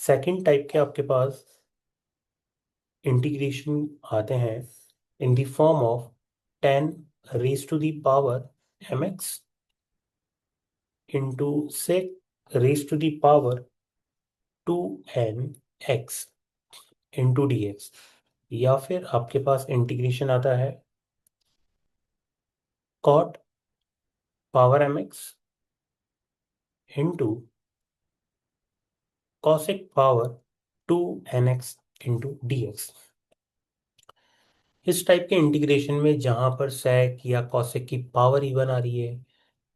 Second type के आपके पास इंटीग्रेशन आते हैं in the form of 10 raise to the power mx into sec raise to the power 2nx into dx। या फिर आपके पास इंटीग्रेशन आता है cot power mx into cosec power 2nx into dx। इस टाइप के इंटीग्रेशन में जहां पर sec या cosec की पावर इवन आ रही है,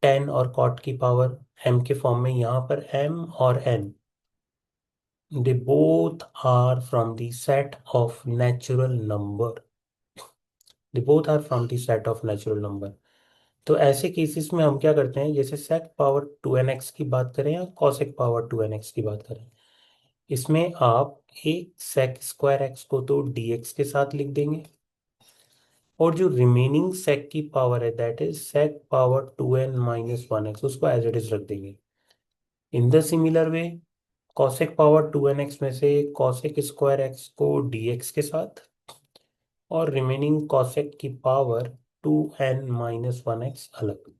tan और cot की पावर m के फॉर्म में, यहाँ पर m और n they both are from the set of natural number। they both are from the set of natural number। तो ऐसे केसेस में हम क्या करते हैं, जैसे sec पावर 2nx की बात करें या cosec पावर 2nx की बात करें, इसमें आप एक sec स्क्वायर x को तो dx के साथ लिख देंगे, और जो रिमेनिंग sec की पावर है that is sec power 2n-1x, उसको एज इट इज रख देंगे। इन the similar way cosec power 2nx में से cosec स्क्वायर x को dx के साथ, और रिमेनिंग cosec की पावर 2n-1x अलग।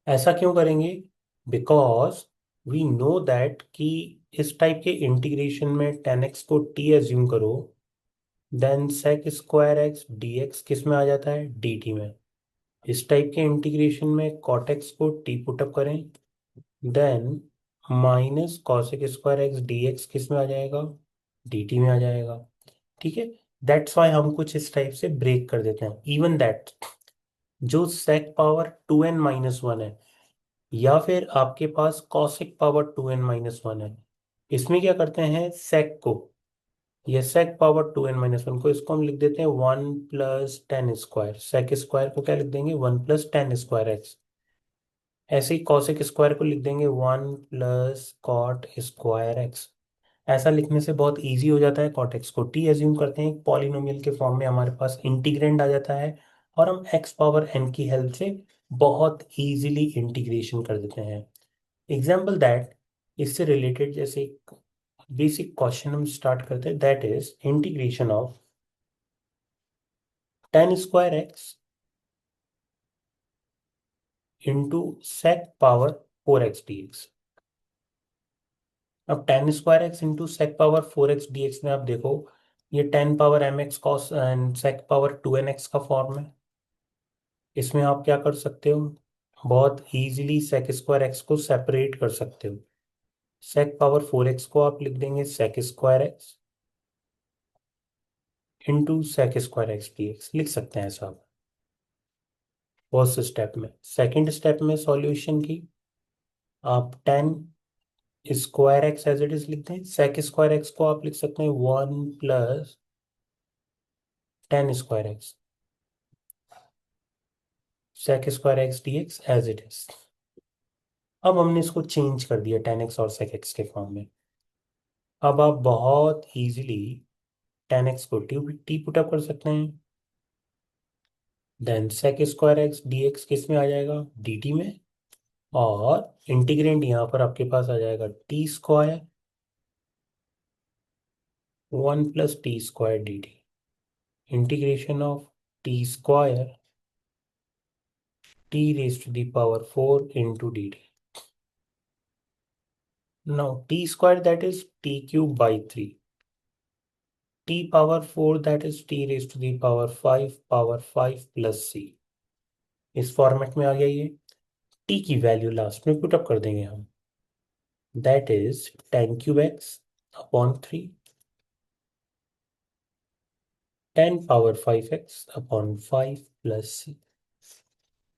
ऐसा क्यों करेंगे? बिकॉज वी नो दैट कि इस टाइप के इंटीग्रेशन में tan x को t एज्यूम करो, then sec square x dx किस में आ जाता है? dt में। इस टाइप के इंटीग्रेशन में cot x को t पुटअप करें, then minus cosec square x d x किस में आ जाएगा? dt में आ जाएगा। ठीक है, दैट्स वाई हम कुछ इस टाइप से ब्रेक कर देते हैं। इवन दैट जो sec पावर 2n-1 है, या फिर आपके पास cosec पावर 2n-1 है, इसमें क्या करते हैं, sec को, ये sec पावर 2n-1 को, इसको हम लिख देते हैं 1 + tan²। sec स्क्वायर को क्या लिख देंगे? 1 + tan²x। ऐसे ही cosec स्क्वायर को लिख देंगे 1 + cot²x। ऐसा लिखने से बहुत इजी हो जाता है। cot x को t एज्यूम करते हैं, पॉलिनोमियल के फॉर्म में हमारे पास इंटीग्रेंड आ जाता है, और हम x पावर n की हेल्प से बहुत इजीली इंटीग्रेशन कर देते हैं। एग्जाम्पल दैट, इससे रिलेटेड जैसे बेसिक क्वेश्चन हम स्टार्ट करते हैं, that is integration of tan² x into sec power 4x dx। अब tan² x into sec power 4x dx में आप देखो, ये 10 power mx cos and sec power 2nx का फॉर्म है। इसमें आप क्या कर सकते हो, बहुत इजीली sec स्क्वायर x को सेपरेट कर सकते हो। sec पावर 4x को आप लिख देंगे sec square x into sec square x dx, लिख सकते हैं ऐसा आप फर्स्ट स्टेप में। सेकेंड स्टेप में सॉल्यूशन की, आप tan² x as it is लिख दें, sec स्क्वायर x को आप लिख सकते हैं 1 + tan² x, sec square x dx as it is. अब हमने इसको चेंज कर दिया tan x और sec x के फॉर्म में। अब आप बहुत इजीली tan x को टी पुटअप कर सकते हैं, then sec square x dx किस में आ जाएगा? dt में। और इंटीग्रेंड यहाँ पर आपके पास आ जाएगा t², 1 + t² dt। Integration of t² t⁴ into dt। Now t² that is t³ / 3, t⁴ that is t⁵ power 5 + c। इस फॉर्मेट में आ गया ये। t की वैल्यू लास्ट में पुटअप कर देंगे हम, that is tan³ x/3 10⁵x/5 + c।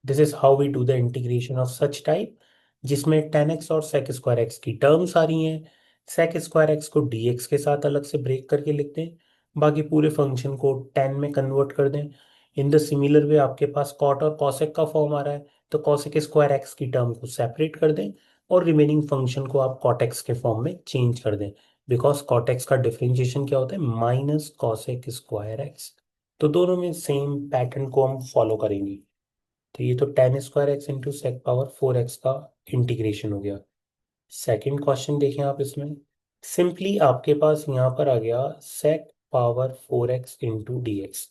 This is how we do the integration of such type, जिसमें tan x और sec स्क्वायर x की टर्म्स आ रही हैं। sec स्क्वायर x को dx के साथ अलग से ब्रेक करके लिख दें, बाकी पूरे फंक्शन को tan में कन्वर्ट कर दें। इन द सिमिलर वे आपके पास cot और cosec का फॉर्म आ रहा है, तो cosec स्क्वायर x की टर्म को सेपरेट कर दें, और रिमेनिंग फंक्शन को आप cot x के फॉर्म में चेंज कर दें। बिकॉज cot x का डिफरेंशिएशन क्या होता है? -cosec²x। तो दोनों में सेम पैटर्न को हम फॉलो करेंगे। तो ये तो tan² x into sec power 4x का इंटीग्रेशन हो गया। सेकंड क्वेश्चन देखें आप इसमें। सिंपली आपके पास यहाँ पर आ गया sec power 4x into d x.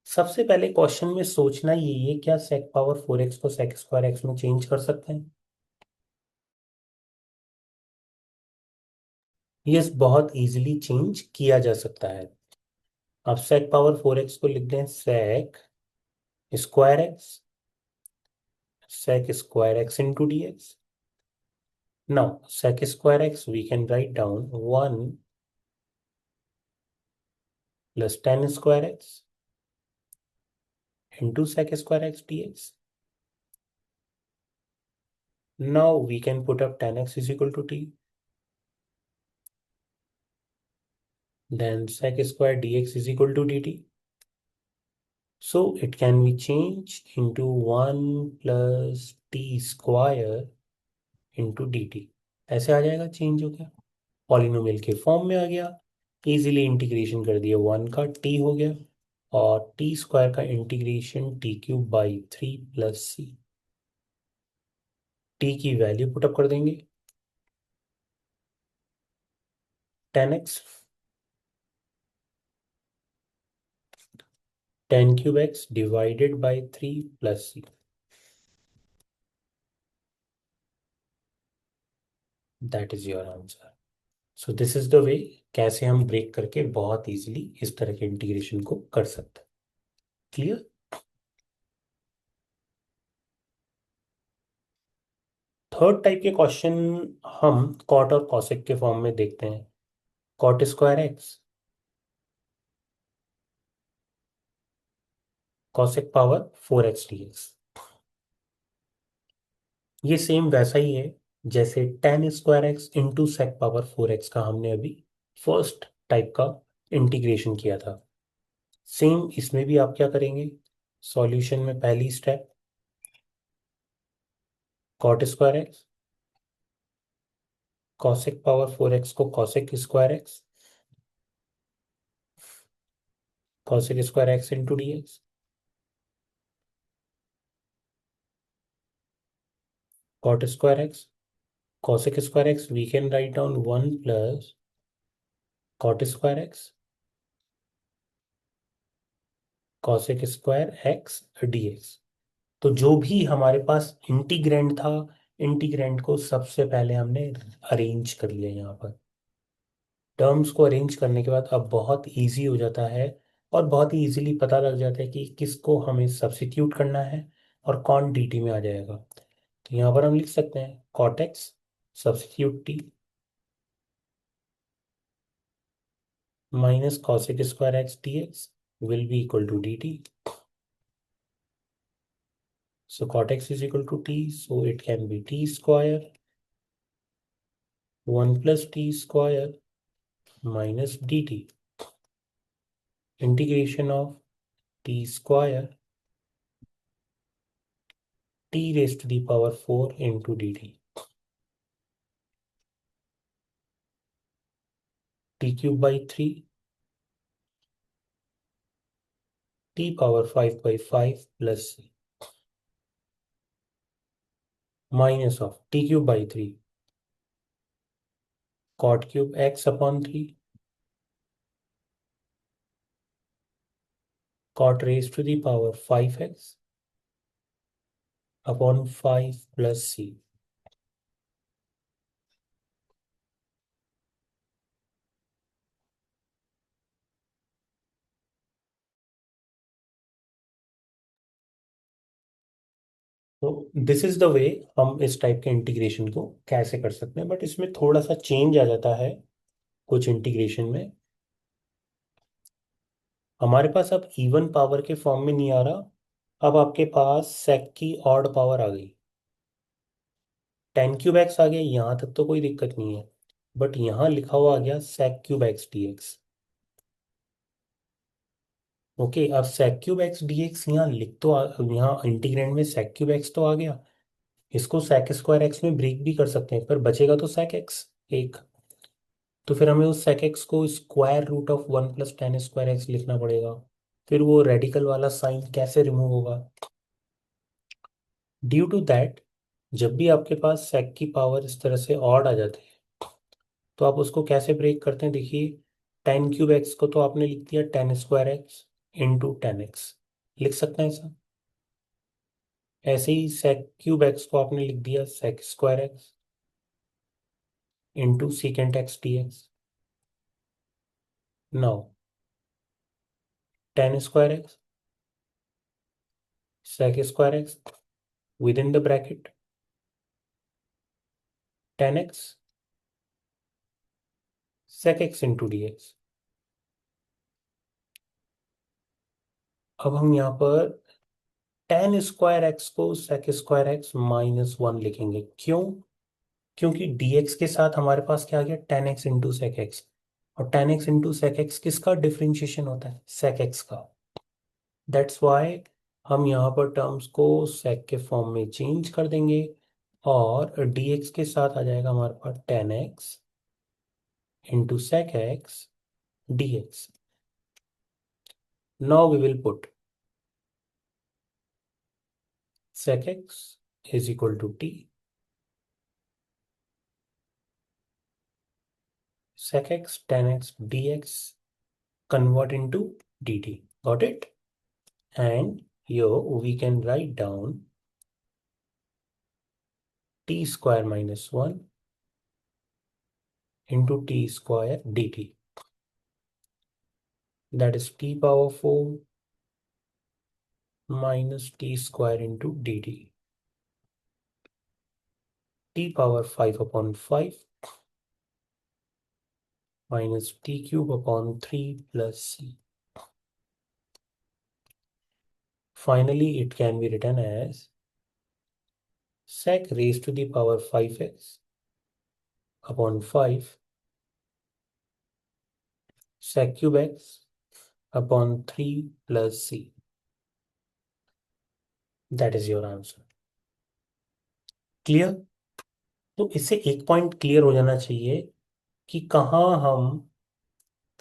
सबसे पहले क्वेश्चन में सोचना यही है, क्या sec पावर 4x को sec स्क्वायर एक्स में चेंज कर सकते हैं? यस, बहुत इजीली चेंज किया जा सकता है। आप sec पावर 4x को लिख दें sec square x, sec square x into d x. Now sec square x we can write down 1 plus tan square x into sec square x dx. Now we can put up tan x is equal to t. Then sec square dx is equal to dt. So it can be changed into 1 plus t square into dt. ऐसे आ जाएगा change हो गया, polynomial के form में आ गया। Easily integration कर दिया, 1 का t हो गया और टी स्क्वायर का integration t cube by 3 plus C. T की वैल्यू पुटअप कर देंगे, tan x, tan cube x divided by 3 plus C. That is your answer. So this is the way कैसे हम ब्रेक करके बहुत इजीली इस तरह के इंटीग्रेशन को कर सकते हैं। क्लियर? थर्ड टाइप के क्वेश्चन हम कॉट और कॉसेक के फॉर्म में देखते हैं। Cot square x, cosec power 4x dx। ये सेम वैसा ही है जैसे tan square x into sec power 4x का हमने अभी फर्स्ट टाइप का इंटीग्रेशन किया था। सेम इसमें भी आप क्या करेंगे, सॉल्यूशन में पहली step cot square x, cosec power 4x को cosec square x, cosec square x into d x, cot square x, cosec square x we can write down 1 plus cot square x, cosec square x d x. तो जो भी हमारे पास integrand था, integrand को सबसे पहले हमने अरेंज कर लिया यहाँ पर। टर्म्स को अरेंज करने के बाद अब बहुत इजी हो जाता है और बहुत ही इजीली पता लग जाता है कि किसको हमें सब्स्टिट्यूट करना है और कौन dt में आ जाएगा। तो यहाँ पर हम लिख सकते हैं cot x substitute t minus cosec square x d x will be equal to dt. So cot x is equal to t, so it can be t square 1 plus t square minus dt integration of t square t raised to the power 4 into dt t cube by 3 t power 5 by 5 plus c minus of t cube by 3 cot cube x upon 3 cot raised to the power 5x upon 5 plus c। तो this is the वे हम इस type के integration को कैसे कर सकते हैं, but इसमें थोड़ा सा चेंज आ जाता है कुछ इंटीग्रेशन में। हमारे पास अब इवन पावर के फॉर्म में नहीं आ रहा, अब आपके पास सेक की ऑड पावर आ गई। टेन क्यूब एक्स आ गया, यहाँ तक तो कोई दिक्कत नहीं है, बट यहाँ लिखा हुआ आ गया sec cube x d x. Okay, अब sec cube x d x यहाँ यहाँ इंटीग्रेंड में सेक क्यूब एक्स तो आ गया, इसको सेक स्क्वायर एक्स में ब्रेक भी कर सकते हैं, पर बचेगा तो सेक एक्स एक। तो फिर हमें उस सेक एक्स को square root of 1 plus tan square x लिखना पड़ेगा। फिर वो रेडिकल वाला साइन कैसे रिमूव होगा? ड्यू टू दैट जब भी आपके पास सेक की पावर इस तरह से ऑड आ जाती है तो आप उसको कैसे ब्रेक करते हैं, देखिए 10³ एक्स को तो आपने लिख दिया 10² एक्स इंटू 10 एक्स, लिख सकते हैं ऐसा। ऐसे ही sec³ एक्स को आपने लिख दिया sec² x into secant x dx। Now 10² x sec² x with in the bracket 10 x sec x into d x. अब हम यहाँ पर 10² एक्स को sec² एक्स -1 लिखेंगे, क्यों? क्योंकि dx के साथ हमारे पास क्या आ गया 10 एक्स इंटू सेक एक्स, और 10 एक्स इंटू सेक एक्स किसका डिफरेंशिएशन होता है, सेक एक्स का। दैट्स वाई हम यहाँ पर टर्म्स को सेक के फॉर्म में चेंज कर देंगे, और dx के साथ आ जाएगा हमारे पास 10 x into sec x d x. Now we will put sec x is equal to t, sec x 10 x dx convert into dt. Got it? And here we can write down t square minus 1 into t square dt. That is t power 4 minus t square into dt. T power 5 upon 5 minus t cube upon 3 plus c. Finally, it can be written as sec raised to the power 5x upon 5 sec cube x upon 3 plus c. That is your answer. Clear? तो इससे एक point clear हो जाना चाहिए कि कहाँ हम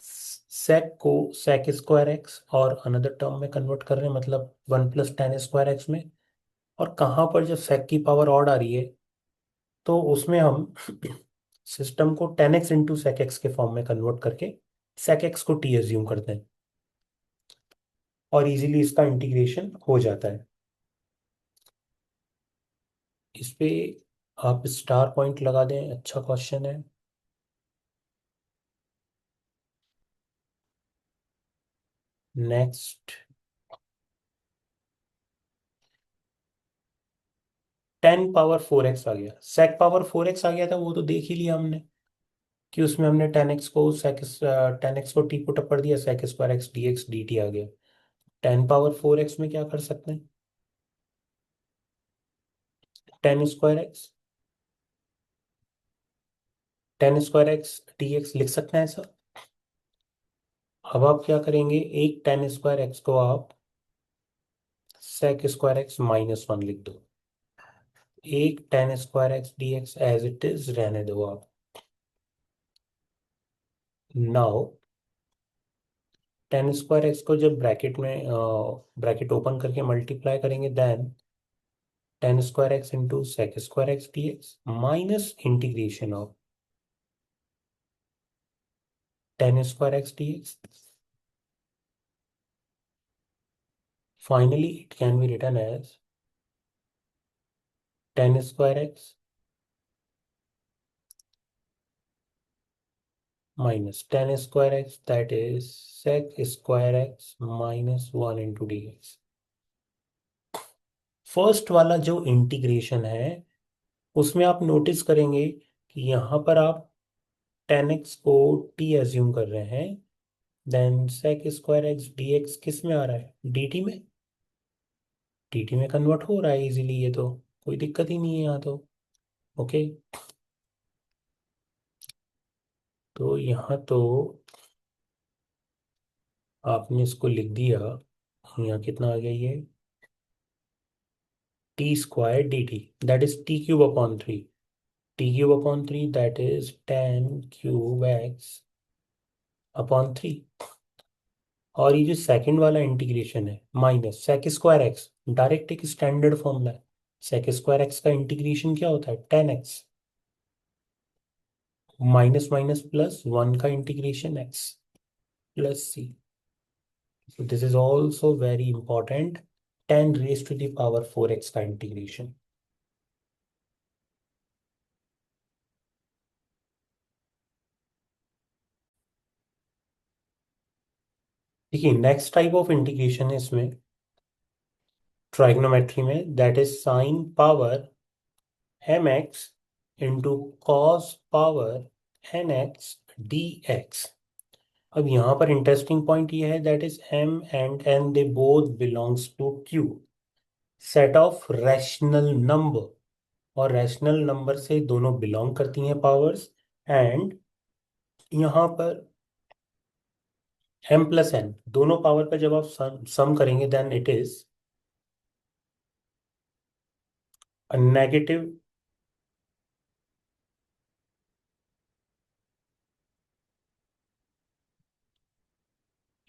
सेक को sec² एक्स और अनदर टर्म में कन्वर्ट कर रहे हैं, मतलब 1 + 10² एक्स में, और कहाँ पर जब सेक की पावर ऑड आ रही है तो उसमें हम सिस्टम को 10 एक्स इंटू सेक एक्स के फॉर्म में कन्वर्ट करके सेक एक्स को टी एज्यूम करते हैं, और इजीली इसका इंटीग्रेशन हो जाता है। इस पे आप स्टार पॉइंट लगा दें, अच्छा क्वेश्चन है। नेक्स्ट 10 पावर 4 एक्स आ गया, सेक पावर 4 एक्स आ गया था, वो तो देख ही लिया हमने कि उसमें हमने 10 एक्स को टी पुट अप कर दिया, sec² x d x d t आ गया। 10 पावर 4 एक्स में क्या कर सकते हैं, 10 square x 10 square x d x लिख सकते हैं ऐसा। अब आप क्या करेंगे, एक 10 स्क्वायर एक्स को आप sec² एक्स -1 लिख दो, एक 10 square x d x as it is रहने दो आप। नाउ 10 स्क्वायर एक्स को जब ब्रैकेट में ब्रैकेट ओपन करके मल्टीप्लाई करेंगे, then 10 square x into sec² x d x minus integration of 10 square x d x. Finally, it can be written as 10 square x minus 10 square x, that is sec² x -1 into dx। First वाला जो integration है उसमें आप notice करेंगे कि यहाँ पर आप 10 x को t एज्यूम कर रहे हैं, देन sec² x dx किस में आ रहा है, dt में। dt में कन्वर्ट हो रहा है इजीली, ये तो कोई दिक्कत ही नहीं है यहाँ तो। ओके, तो यहाँ तो आपने इसको लिख दिया, यहाँ कितना आ गया ये t² dt, that is t³ upon 3, t³ upon 3 that is 10³ x/3। और ये जो सेकंड वाला इंटीग्रेशन है माइनस sec² x, डायरेक्ट एक स्टैंडर्ड फॉर्मूला है, सेक स्क्वायर एक्स का इंटीग्रेशन क्या होता है? 10x। माइनस माइनस प्लस, 1 का integration x plus c। So this is also very important. 10 raised to the power 4x का इंटीग्रेशन। देखिए नेक्स्ट टाइप ऑफ इंटीग्रेशन है इसमें ट्राइग्नोमेट्री में, that is sine power mx into cos power nx dx। अब यहाँ पर interesting point ये है that is m and n they both belongs to q, set of rational number. और rational number से दोनों बिलोंग करती हैं पावर्स। एंड यहाँ पर m प्लस n दोनों पावर पे जब आप सम करेंगे then it is a negative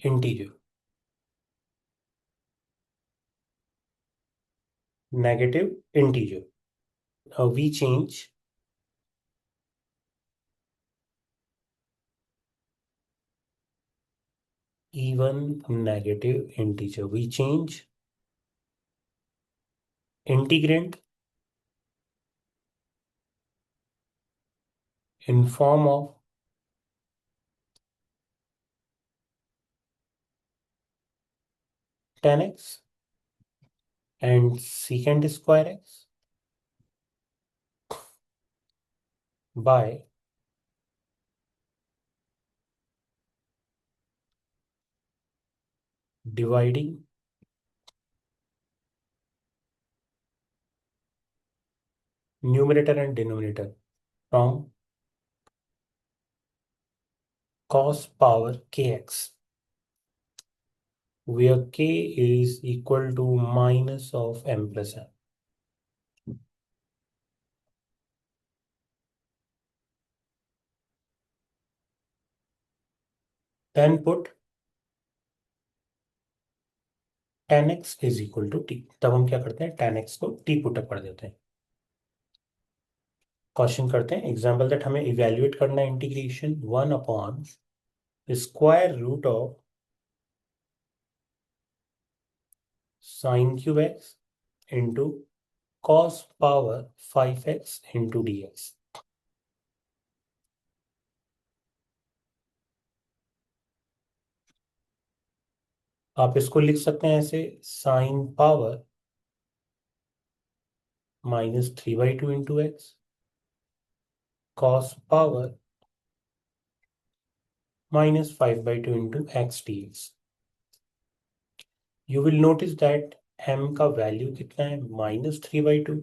integer. Negative integer. We change even negative integer, we change integrand in form of tan x and secant square x by dividing numerator and denominator from cos power kx, where k is equal to minus of m plus n। Then put tan x is equal to t। तब हम क्या करते हैं, tan x को t put up कर देते हैं। Question करते हैं एग्जाम्पल दैट हमें इवेल्युएट करना है integration 1 upon square root of sine cube x into cos power 5x into dx। आप इसको लिख सकते हैं ऐसे, sine power -3/2 into x cos power -5/2 into x dx। You will notice that m का वैल्यू कितना है, -3/2।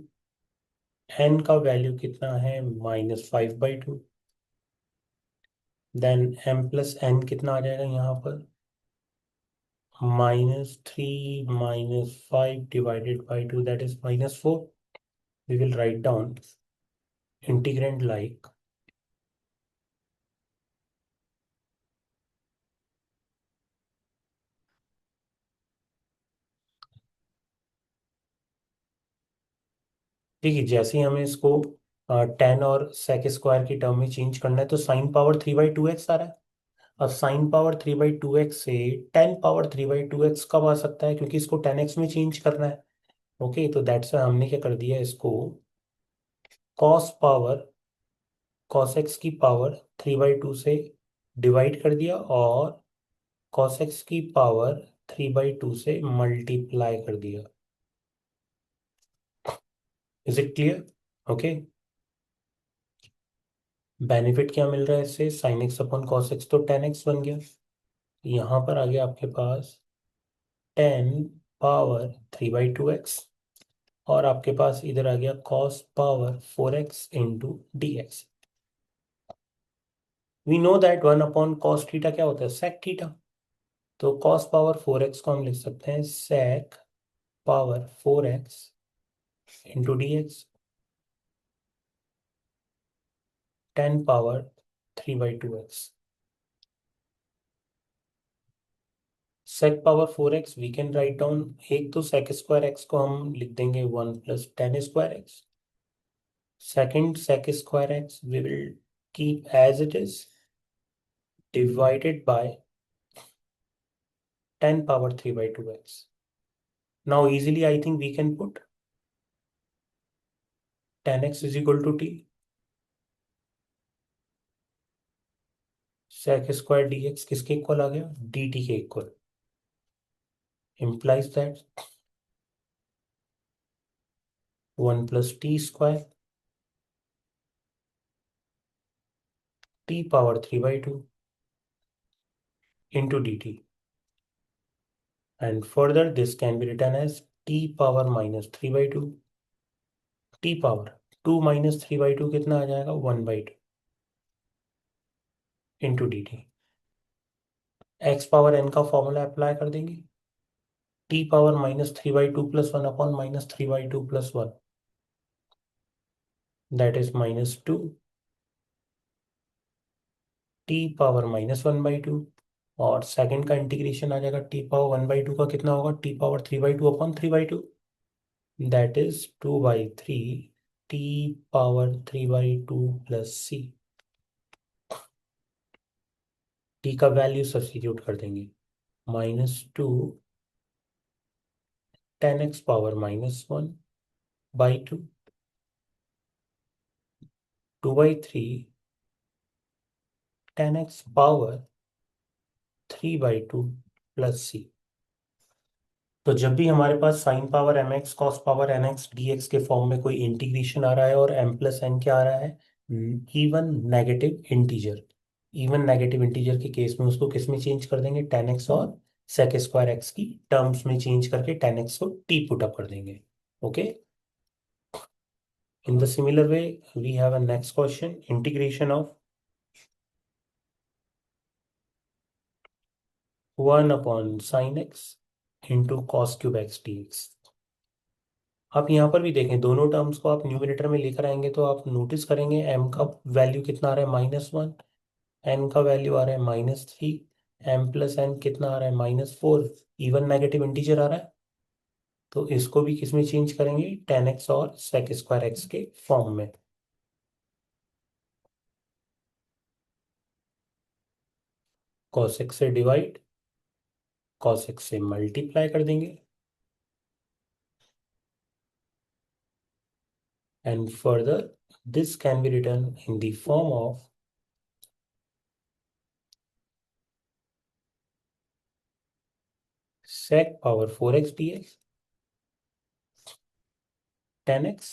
n का वैल्यू कितना है, -5/2। देन m प्लस n कितना आ जाएगा यहाँ पर, -3 -5 divided by 2 that is -4। We will write down integrand like देखिए जैसे ही हमें इसको 10 और सेक स्क्वायर की टर्म में चेंज करना है तो साइन पावर 3/2x आ रहा है। अब साइन पावर 3/2x से 10 पावर 3/2x कब आ सकता है, क्योंकि इसको 10x में चेंज करना है। ओके, तो दैट्स वाई हमने क्या कर दिया इसको कॉस पावर कॉस एक्स की पावर 3/2 से डिवाइड कर दिया और कॉस एक्स की पावर 3/2 से मल्टीप्लाई कर दिया। Is it clear? Okay. Benefit क्या मिल रहा है इससे, sine x upon cos x तो 10x बन गया। यहाँ पर आ गया आपके पास 10 पावर 3/2x और आपके पास इधर आ गया cos power 4x into d x. We know that 1 upon cos theta क्या होता है, सेक थीटा। तो कॉस पावर 4x को हम लिख सकते हैं sec power 4x into d x, 10 power 3/2x। Sec power 4x we can write down, एक तो सेक स्क्वायर एक्स को हम लिख देंगे 1 + 10 square x, second sec square x we will keep as it is divided by 10^3/2x. Now easily I think we can put 10x is equal to t, sec square dx किसके equal आ गया, dt के equal, implies that 1 + t² t^3/2 into dt, and further this can be written as t^-3/2, t power 2 - 3/2 कितना आ जाएगा 1/2 into d t, x power n का formula apply कर देंगे, t^-3/2 + 1/-3/2 + 1, that is -2 t^-1/2, और second का integration आ जाएगा t^1/2 का कितना होगा t^3/2/3/2, that is 2/3 t^3/2 + c, t का वैल्यू सब्स्टिट्यूट कर देंगे, -2 10x power -1/2 2/3 10x power 3/2 + c। तो जब भी हमारे पास sine power mx cos power nx dx के फॉर्म में कोई इंटीग्रेशन आ रहा है और m+n क्या आ रहा है, even negative integer, even negative integer के केस में उसको किस में चेंज कर देंगे, 10x और सेक स्क्वायर एक्स की टर्म्स में चेंज करके 10x को t पुट अप कर देंगे। Okay, in the similar way we have a next question, integration of 1/sin x इंटू कॉस क्यूब एक्स dx। आप यहाँ पर भी देखें, दोनों टर्म्स को आप न्यूमरेटर में लेकर आएंगे तो आप नोटिस करेंगे m का वैल्यू कितना आ रहा है -1, n का वैल्यू आ रहा है -3, m+n कितना आ रहा है -4, इवन नेगेटिव इंटीजर आ रहा है, तो इसको भी किस में चेंज करेंगे 10x और सेक स्क्वायर एक्स के फॉर्म में। cos x से डिवाइड, cos x से मल्टीप्लाई कर देंगे, and further this can be written in the form of sec power 4x dx 10x,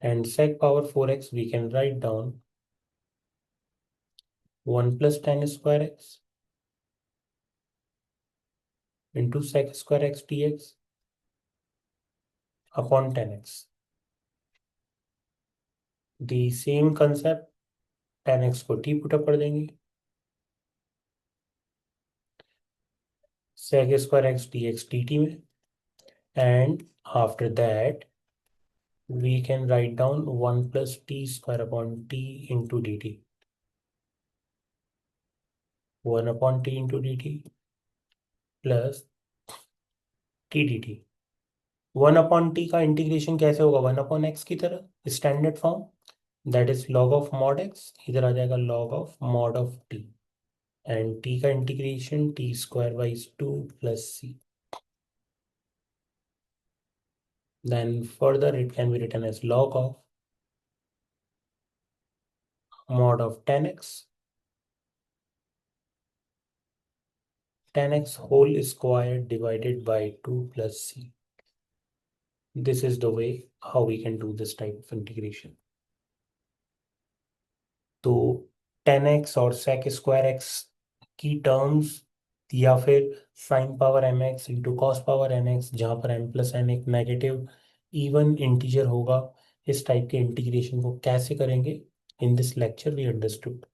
and sec power 4x we can write down 1 + 10 square x into sec square x dx upon 10x. The same concept, 10x को t put up कर देंगे, sec square x dx dt में, and after that we can write down 1 + t² upon t into dt, 1 upon t into dt plus t dt। 1 upon T का integration कैसे होगा, 1 upon x की तरह standard form, that is log of mod x, इधर आ जाएगा log of mod of T, and T का integration t²/2 + c, then further it can be written as log of mod of 10x whole square divided by 2 + c। This is the way how we can do this type of integration। तो 10x और sec square x की terms, या फिर sign power mx into cos power nx, जहाँ पर m+n एक negative even integer होगा, इस टाइप के इंटीग्रेशन को कैसे करेंगे, in this lecture we understood.